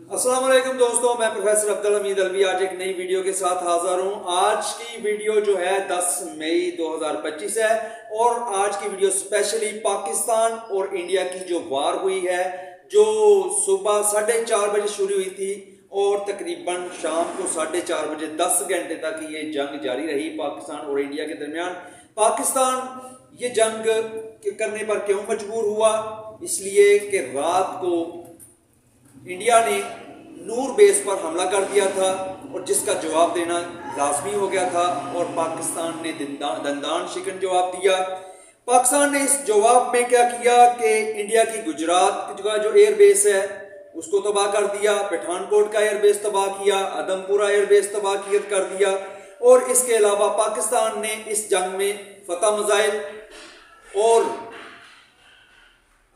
अस्सलाम वालेकुम दोस्तों, मैं प्रोफेसर अब्दुल हमीद अलवी आज एक नई वीडियो के साथ हाजिर हूँ। आज की वीडियो जो है 10 मई 2025 है और आज की वीडियो स्पेशली पाकिस्तान और इंडिया की जो वार हुई है, जो सुबह 4:30 बजे शुरू हुई थी और तकरीबन शाम को 4:30 बजे 10 घंटे तक ये जंग जारी रही पाकिस्तान और इंडिया के दरमियान। पाकिस्तान ये जंग करने पर क्यों मजबूर हुआ? इसलिए कि रात को इंडिया ने नूर बेस पर हमला कर दिया था और जिसका जवाब देना लाजमी हो गया था और पाकिस्तान ने दंदान शिकन जवाब दिया। पाकिस्तान ने इस जवाब में क्या किया कि इंडिया की गुजरात का जो एयरबेस है उसको तबाह कर दिया, पठानकोट का एयरबेस तबाह किया, आदमपुरा एयरबेस तबाह कर दिया और इसके अलावा पाकिस्तान ने इस जंग में फतह मिसाइल और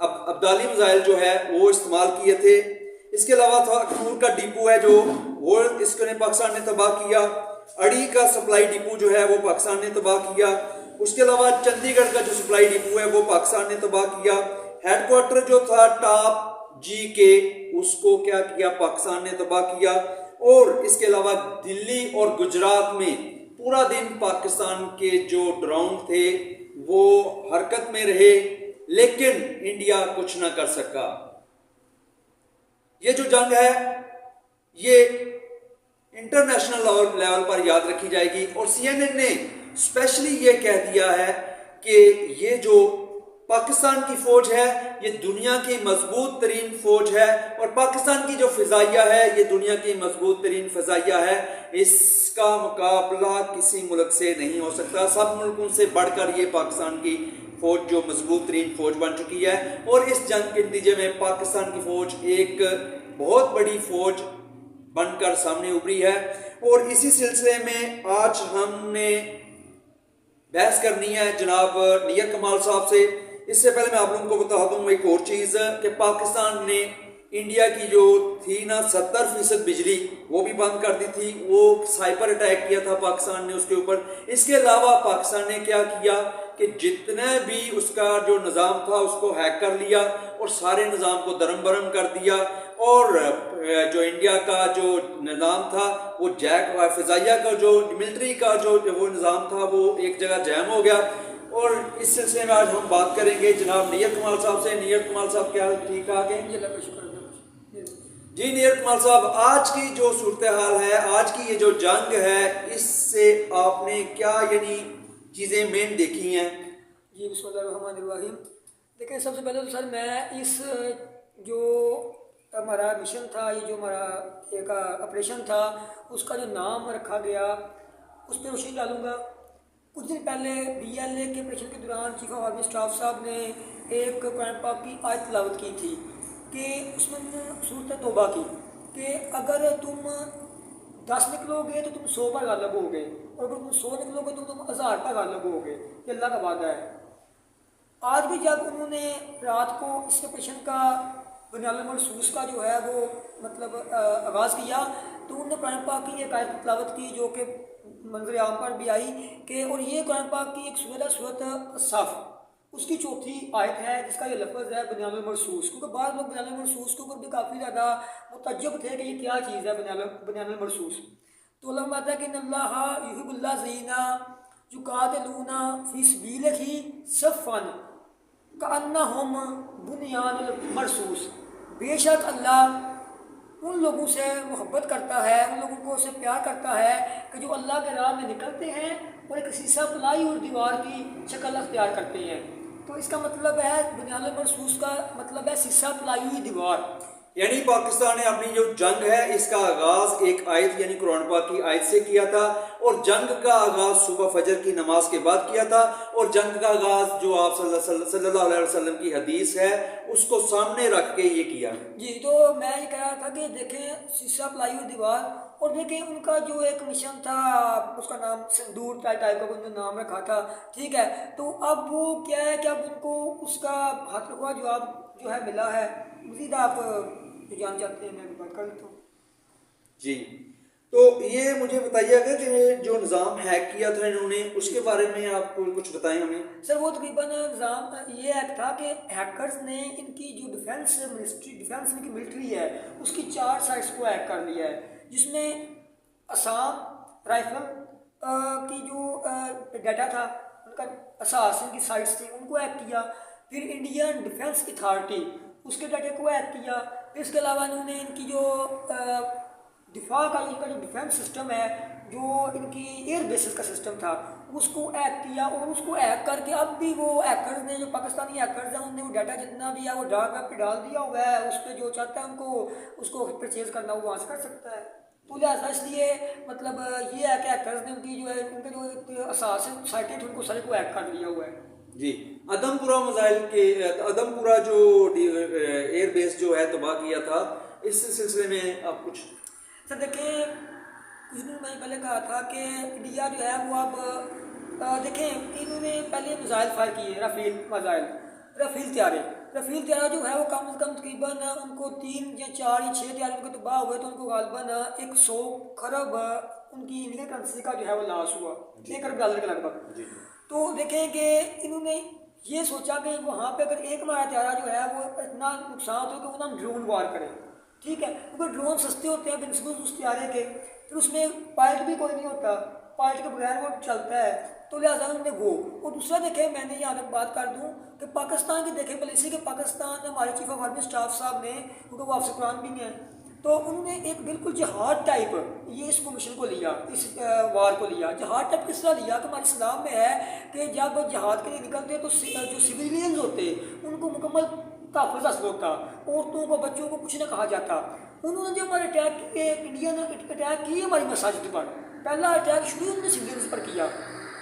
अब्दाली मिसाइल जो है वो इस्तेमाल किए थे। इसके अलावा था अखनूर का डिपो है जो वो इसको पाकिस्तान ने तबाह किया। अड़ी का सप्लाई डिपो जो है वो पाकिस्तान ने तबाह किया। उसके अलावा चंडीगढ़ का जो सप्लाई डिपो है वो पाकिस्तान ने तबाह किया। हेडक्वार्टर जो था टॉप जी के उसको क्या किया, पाकिस्तान ने तबाह किया। और इसके अलावा दिल्ली और गुजरात में पूरा दिन पाकिस्तान के जो ड्रोन थे वो हरकत में रहे, लेकिन इंडिया कुछ ना कर सका। ये जो जंग है ये इंटरनेशनल लेवल पर याद रखी जाएगी और CNN ने स्पेशली ये कह दिया है कि ये जो पाकिस्तान की फौज है ये दुनिया की मजबूत तरीन फौज है और पाकिस्तान की जो फिजाइया है ये दुनिया की मजबूत तरीन फिजाइया है। इसका मुकाबला किसी मुल्क से नहीं हो सकता। सब मुल्कों से बढ़कर ये पाकिस्तान की फौज जो मजबूत तरीन फौज बन चुकी है और इस जंग के नतीजे में पाकिस्तान की फौज एक बहुत बड़ी फौज बनकर सामने उभरी है। और इसी सिलसिले में आज हमने बहस करनी है जनाब नियर कमाल साहब से। इससे पहले मैं आप लोगों को बता दूं एक और चीज़ कि पाकिस्तान ने इंडिया की जो थी ना 70% बिजली वो भी बंद कर दी थी। वो साइबर अटैक किया था पाकिस्तान ने उसके ऊपर। इसके अलावा पाकिस्तान ने क्या किया कि जितने भी उसका जो निज़ाम था उसको हैक कर लिया और सारे निज़ाम को दरम बरम कर दिया और जो इंडिया का जो निज़ाम था वो जैक फिजाइया का जो मिलिट्री का जो वो निज़ाम था वो एक जगह जैम हो गया। और इस सिलसिले में आज हम बात करेंगे जनाब नियर कमाल साहब से। नियर कमाल साहब क्या ठीक ठाक है? जी नियर कमाल साहब, आज की जो सूरत हाल है, आज की ये जो जंग है, इससे आपने क्या यानी चीज़ें मेन देखी हैं? जी बिस्मिल्लाहिर्रहमानिर्रहीम। देखिए, सबसे पहले तो सर मैं इस जो हमारा मिशन था, ये जो हमारा एक ऑपरेशन था, उसका जो नाम रखा गया उस पर रोशनी डालूंगा। कुछ दिन पहले BLA के ऑपरेशन के दौरान चीफ ऑफ आर्मी स्टाफ साहब ने एक कुरान पाक की आयत तिलावत की थी कि उसमें सूरत तौबा की कि अगर तुम 10 निकलोगे तो तुम 100 पर गालिब होगे और अगर तुम 100 निकलोगे तो तुम 1000 पर गालिब होगे। ये अल्लाह का वादा है। आज भी जब उन्होंने रात को इस ऑपरेशन का बुनियाद महसूस का जो है वो मतलब आगाज़ किया तो उन्होंने कुरान पाक की एक आयत तिलावत की जो कि मंजर आम पर भी आई कि और ये कुरान पाक की एक सूरत सफ उसकी चौथी आयत है जिसका ये लफ्ज़ है बुनियाद महसूस। क्योंकि बाद लोग बुनियाद महसूस के ऊपर भी काफ़ी ज़्यादा मुतज्जब थे कि ये क्या चीज़ है बुनियाद महसूस। तो अल्लाह कहता है कि अल्लाह युहिब्बुल्लज़ीना युक़ातिलूना फ़ी सबीलिही सफ़्फ़न कअन्नहुम बुनियानुल मरसूस। बेशक अल्लाह उन लोगों से मोहब्बत करता है, उन लोगों को उससे प्यार करता है कि जो अल्लाह के राह में निकलते हैं और एक सीसा प्लाई और दीवार की शक्ल अख्तियार करते हैं। तो इसका मतलब है बुनियाद मरसूस का मतलब है सीसा प्लाई हुई दीवार। यानी पाकिस्तान ने अपनी जो जंग है इसका आगाज एक आयत यानी कुरान पाक की आयत से किया था और जंग का आगाज सुबह फजर की नमाज के बाद किया था और जंग का आगाज जो आप सल्लल्लाहु अलैहि वसल्लम की हदीस है उसको सामने रख के ये किया। जी, तो मैं ये कह रहा था कि देखें शीशा प्लाई हुई दीवार और देखें उनका जो एक मिशन था उसका नाम सिंदूर टाइप का उन्होंने नाम रखा था, ठीक है। तो अब वो क्या है कि अब उनको उसका हाथ रखवा जवाब जो है मिला है। मज़ीद आप जान चाहते हैं मैं बात कर लेता हूँ। जी तो ये मुझे बताइएगा कि जो निज़ाम हैक किया था इन्होंने, उसके बारे में आपको कुछ बताएं हमें। सर वो तकरीबन निज़ाम ये एक था कि हैकर्स ने इनकी जो डिफेंस मिनिस्ट्री, डिफेंस इनकी मिलिट्री है, उसकी 4 साइट्स को हैक कर लिया है, जिसमें असम राइफल की जो डाटा था उनका, असास इनकी साइट्स थी, उनको हैक किया। फिर इंडियन डिफेंस अथॉरिटी, उसके डाटे को हैक किया। फिर इसके अलावा इन्होंने इनकी जो दिफा का इनका जो डिफेंस सिस्टम है, जो इनकी एयर बेसिस का सिस्टम था, उसको हैक किया। और उसको हैक करके अब भी वो हैकर्स ने, जो पाकिस्तानी हैकर्स हैं, उन्होंने वो डाटा जितना भी है वो डार्क वेब पे डाल दिया हुआ है। उस पर जो चाहता है उनको उसको परचेज करना वो वहाँ से कर सकता है। तो लिहाजा इसलिए मतलब ये है कि हैकर्स ने उनकी जो है, उनके जो असास साइटें थी, उनको सारे को हैक कर लिया हुआ है जी। अदमपुरा मिसाइल के, अदमपुरा जो एयर बेस जो है तबाह किया था, इस सिलसिले में आप कुछ। सर देखिए, कुछ दिन मैंने पहले कहा था कि इंडिया जो है वो अब देखें, इन्होंने पहले मिसाइल फायर किए, रफील त्यारे जो है वो कम से कम तकरीबन उनको 3 या 4 या 6 त्यारे उनके तबाह हुए, तो उनको गालबन 100 खरब उनकी इंडियन करेंसी का जो है वो लॉस हुआ, $1 के लगभग। तो देखें कि इन्होंने ये सोचा कि वहाँ पे अगर एक हमारा त्यारा जो है वो इतना नुकसान होता है कि वो हम ड्रोन वार करें, ठीक है, क्योंकि ड्रोन सस्ते होते हैं बिनस्बत उस त्यारे के, फिर उसमें पायलट भी कोई नहीं होता, पायलट के बगैर वो चलता है, तो लिहाजा उन्होंने वो। और दूसरा देखें, मैंने यहाँ पे बात कर दूँ कि पाकिस्तान की देखें पॉलिसी के, पाकिस्तान हमारे चीफ ऑफ आर्मी स्टाफ साहब ने, क्योंकि वो हाफिज़ कुरान भी हैं, तो उन्होंने एक बिल्कुल जहाद टाइप ये इसको मिशन को लिया, इस वार को लिया। जहाद टाइप किस तरह लिया कि हमारे इस्लाम में है कि जब जहाद के लिए निकलते हैं तो जो सिविलियंस होते उनको मुकम्मल तहफ़्फ़ुज़ हासिल होता, औरतों को बच्चों को कुछ ना कहा जाता। उन्होंने जो हमारे अटैक किए, इंडिया ने अटैक किए हमारी मसाजिद पर, पहला अटैक शुरू उन्होंने सिविलियंस पर किया,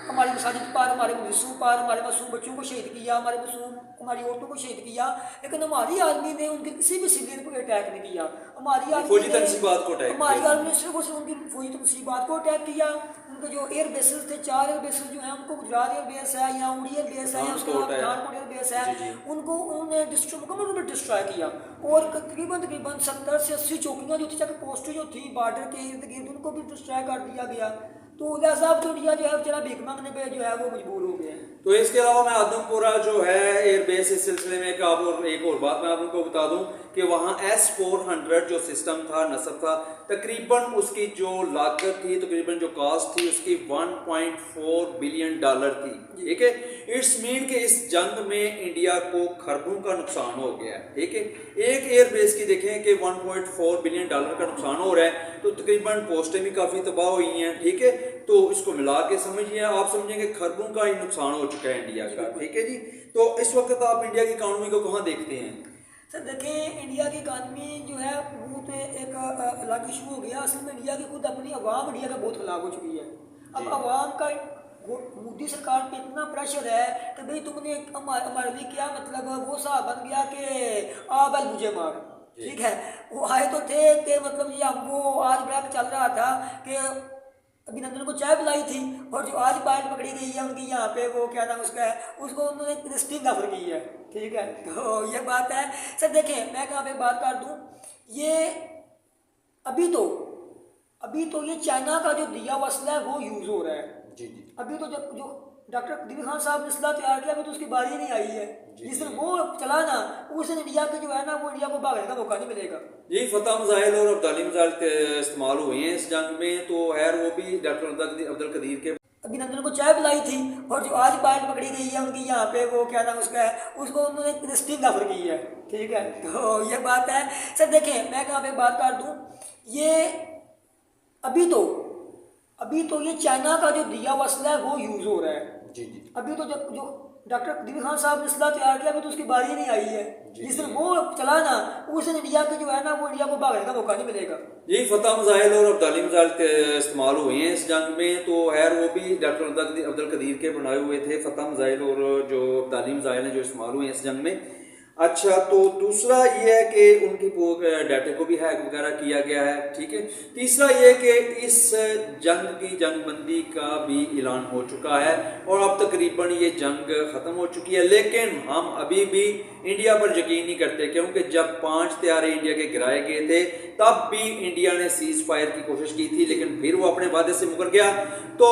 हमारी मसाजिद पर, हमारे मुदर्रिसों पर, हमारे मासूम बच्चों को शहीद किया, हमारी औरतों को शहीद किया। लेकिन हमारी आर्मी ने उनके किसी भी सिविलियन को अटैक नहीं किया। हमारी आर्मी ने सिर्फ और सिर्फ उनकी फौजी तनसीबात को अटैक किया। उनके जो एयर बेसिस थे, 4 एयर बेसिस जो हैं, उनको गुजरात एयर बेस है, या उड़ी एयर बेस है, या उसके बाद पठानकोट एयर बेस है, उनको उन्होंने मुकम्मल रूप से डिस्ट्रॉय किया। और तकरीबन 70 से 80 चौकियाँ जो थी, चेक पोस्ट जो थी बॉर्डर के इर्द गिर्द, उनको भी डिस्ट्रॉय कर दिया गया। तो लिहाजा तो इंडिया जो है बेचारा भीख मांगने पे जो है वो मजबूर हो गया है। तो इसके अलावा मैं आदमपुरा जो है एयरबेस, इस सिलसिले में एक और बात मैं आपको बता दूं कि वहाँ S-400 जो सिस्टम था, नस्ब था, तकरीबन उसकी जो लागत थी, तकरीबन जो कॉस्ट थी उसकी $1.4 बिलियन थी, ठीक है। इट्स मीन कि इस जंग में इंडिया को खरबों का नुकसान हो गया है, ठीक है। एक एयरबेस की देखें कि $1.4 बिलियन का नुकसान हो रहा है, तो तकरीबन पोस्टें भी काफ़ी तबाह हुई हैं, ठीक है। तो इसको मिला के समझिए, आप समझेंगे खरबों का ही नुकसान हो चुका है इंडिया का, ठीक है जी। तो इस वक्त आप इंडिया की इकानमी को कहाँ देखते हैं? सर देखें, इंडिया की इकानमी जो है वो तो एक अलग इशू हो गया। असल में इंडिया की खुद अपनी अवाम इंडिया का बहुत हलाक हो चुकी है। अब अवाम का मोदी सरकार पे इतना प्रेशर है कि भाई तुमने हमारे लिए क्या, मतलब वो साहब बन गया कि आ बैल मुझे मार, ठीक है। वो आए तो थे कि मतलब ये वो आज बड़ा चल रहा था कि अभिनंदन को चाय पिलाई थी, और जो आज पॉइंट पकड़ी गई है उनकी यहाँ पे, वो क्या नाम उसका है, उसको उन्होंने स्टिंग ऑफर की है, ठीक है। तो ये बात है। सर देखें, मैं कहाँ पे बात कर दूँ, ये अभी तो ये चाइना का जो दिया हुआ असला है वो यूज़ हो रहा है। जी जी। अभी तो जो डॉक्टर दिल खान साहब ने असला तैयार किया, अभी तो उसकी बारी नहीं आई है। जिस दिन वो चला ना, उस दिन इंडिया के जो है ना, वो इंडिया को भागने का मौका नहीं मिलेगा। जी, फतह मिसाइल और अब्दाली मिसाइल इस्तेमाल हुए हैं इस जंग में, तो खैर वो भी डॉक्टर अब्दुल कदीर के अभिनंदन को चाय पिलाई थी, और जो आज पॉइंट पकड़ी गई है उनकी यहाँ पे, वो क्या नाम उसका है, उसको उन्होंने स्टिंग ऑफर की है, ठीक है। तो ये बात है। सर देखें, मैं कहाँ पे बात कर दूँ, ये अभी तो ये चाइना का जो दिया हुआ असला है वो यूज़ हो रहा है। जी जी। अभी तो जो डॉक्टर दिल खान साहब ने असला तैयार किया, अभी तो उसकी बारी नहीं आई है। जिस दिन वो चला ना, उस दिन इंडिया के जो है ना, वो इंडिया को भागने का मौका नहीं मिलेगा। जी, फतह मिसाइल और अब्दाली मिसाइल इस्तेमाल हुए हैं इस जंग में, तो खैर वो भी डॉक्टर अब्दुल कदीर के बनाए हुए थे फतह मिसाइल और जो अब्दाली मिसाइल हैं जो इस्तेमाल हुए हैं इस जंग में। अच्छा, तो दूसरा ये है कि उनकी डाटा को भी हैक वगैरह किया गया है, ठीक है। तीसरा ये है कि इस जंगबंदी का भी ऐलान हो चुका है और अब तकरीबन ये जंग ख़त्म हो चुकी है, लेकिन हम अभी भी इंडिया पर यकीन नहीं करते, क्योंकि जब 5 तैयारे इंडिया के गिराए गए थे तब भी इंडिया ने सीज फायर की कोशिश की थी, लेकिन फिर वो अपने वादे से मुकर गया। तो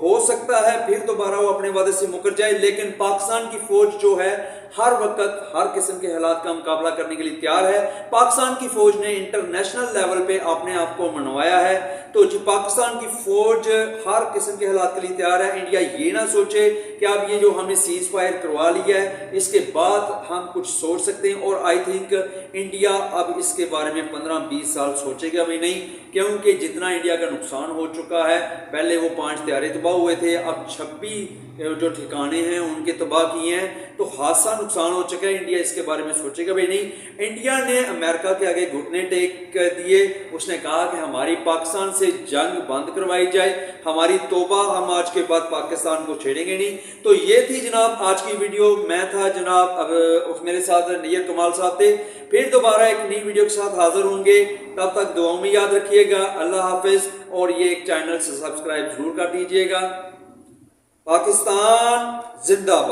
हो सकता है फिर दोबारा वो अपने वादे से मुकर जाए, लेकिन पाकिस्तान की फौज जो है हर वक्त हर किस्म के हालात का मुकाबला करने के लिए तैयार है। पाकिस्तान की फौज ने इंटरनेशनल लेवल पे अपने आप को मनवाया है, तो जो पाकिस्तान की फौज हर किस्म के हालात के लिए तैयार है। इंडिया ये ना सोचे कि अब ये जो हमने सीज फायर करवा लिया है इसके बाद हम कुछ सोच सकते हैं, और आई थिंक इंडिया अब इसके बारे में 15-20 साल सोचेगा भी नहीं, क्योंकि जितना इंडिया का नुकसान हो चुका है, पहले वो 5 तैयारे तबाह हुए थे, अब 26 जो ठिकाने हैं उनके तबाह किए हैं, तो खासा नुकसान हो चुका है। इंडिया इसके बारे में सोचेगा भी नहीं। इंडिया ने अमेरिका के आगे घुटने टेक दिए, उसने कहा कि हमारी पाकिस्तान से जंग बंद करवाई जाए, हमारी तौबा, हम आज के बाद पाकिस्तान को छेड़ेंगे नहीं। तो ये थी जनाब आज की वीडियो, मैं था जनाब, अब मेरे साथ नैयर कमाल साहब थे। फिर दोबारा एक नई वीडियो के साथ हाजिर होंगे, तब तक दुआओं में याद रखिएगा। अल्लाह हाफिज, और ये एक चैनल से सब्सक्राइब जरूर कर दीजिएगा। पाकिस्तान जिंदाबाद।